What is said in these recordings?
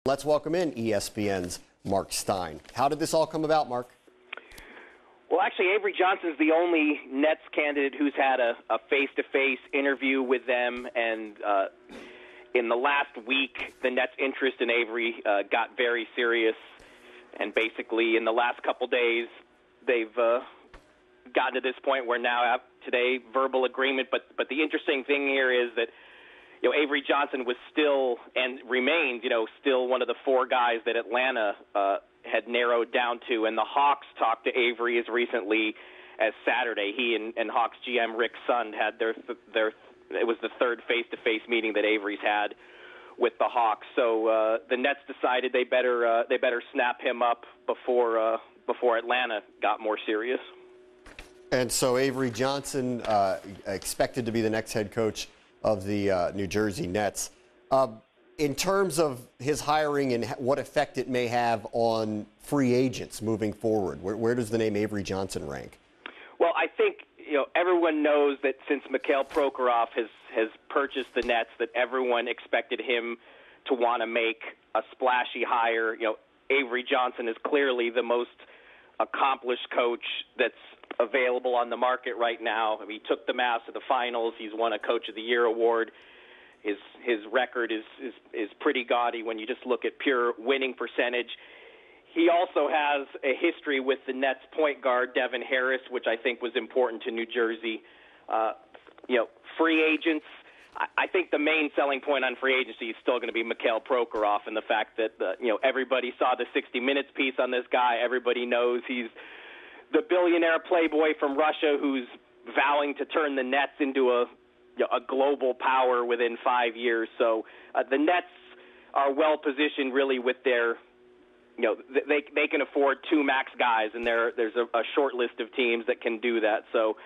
Let's welcome in ESPN's Mark Stein. How did this all come about, Mark? Well, actually, Avery Johnson is the only Nets candidate who's had a face-to-face interview with them, and in the last week, the Nets' interest in Avery got very serious, and basically in the last couple days, they've gotten to this point where now, today, verbal agreement. But the interesting thing here is that Avery Johnson was still and remains, still one of the four guys that Atlanta had narrowed down to. And the Hawks talked to Avery as recently as Saturday. He and Hawks GM Rick Sund had their it was the third face-to-face meeting that Avery's had with the Hawks. So the Nets decided they better snap him up before Atlanta got more serious. And so Avery Johnson expected to be the next head coach of the New Jersey Nets. In terms of his hiring and what effect it may have on free agents moving forward, where does the name Avery Johnson rank? Well, I think everyone knows that since Mikhail Prokhorov has purchased the Nets, that everyone expected him to want to make a splashy hire. Avery Johnson is clearly the most accomplished coach that's available on the market right now. He took the Mavs to the finals. He's won a Coach of the Year award. His record is pretty gaudy when you just look at pure winning percentage. He also has a history with the Nets point guard Devin Harris, which I think was important to New Jersey. Free agents. I think the main selling point on free agency is still going to be Mikhail Prokhorov, and the fact that everybody saw the 60 Minutes piece on this guy. Everybody knows he's the billionaire playboy from Russia who's vowing to turn the Nets into a global power within 5 years. So the Nets are well positioned, really, with their they can afford two max guys, and there's a short list of teams that can do that. So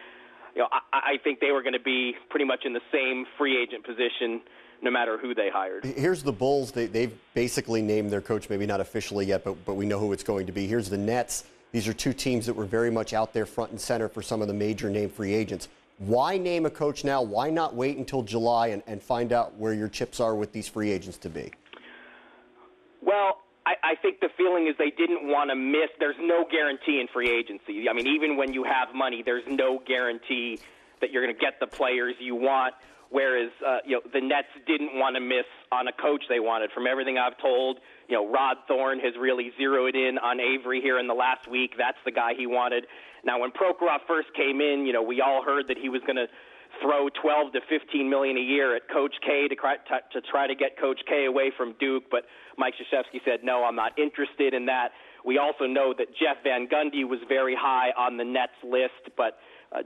I think they were going to be pretty much in the same free agent position no matter who they hired. Here's the Bulls. They've basically named their coach, maybe not officially yet, but we know who it's going to be. Here's the Nets. These are two teams that were very much out there front and center for some of the major name free agents. Why name a coach now? Why not wait until July and find out where your chips are with these free agents to be? Well, I think the feeling is they didn't want to miss. There's no guarantee in free agency. I mean, even when you have money, there's no guarantee that you're going to get the players you want, whereas the Nets didn't want to miss on a coach they wanted. From everything I've told, Rod Thorne has really zeroed in on Avery here in the last week. That's the guy he wanted. Now, when Prokhorov first came in, we all heard that he was going to throw $12 to $15 million a year at Coach K to try to get Coach K away from Duke. But Mike Krzyzewski said, no, I'm not interested in that. We also know that Jeff Van Gundy was very high on the Nets list, but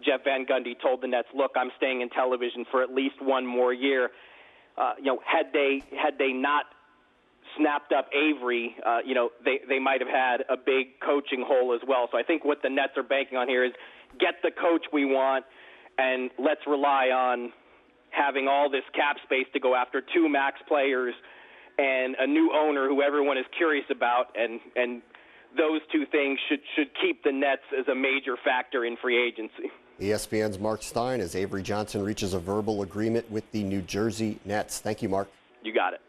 Jeff Van Gundy told the Nets, look, I'm staying in television for at least one more year. Had they not snapped up Avery, they might have had a big coaching hole as well. So I think what the Nets are banking on here is get the coach we want, and let's rely on having all this cap space to go after two max players and a new owner who everyone is curious about, and those two things should keep the Nets as a major factor in free agency. ESPN's Mark Stein as Avery Johnson reaches a verbal agreement with the New Jersey Nets. Thank you, Mark. You got it.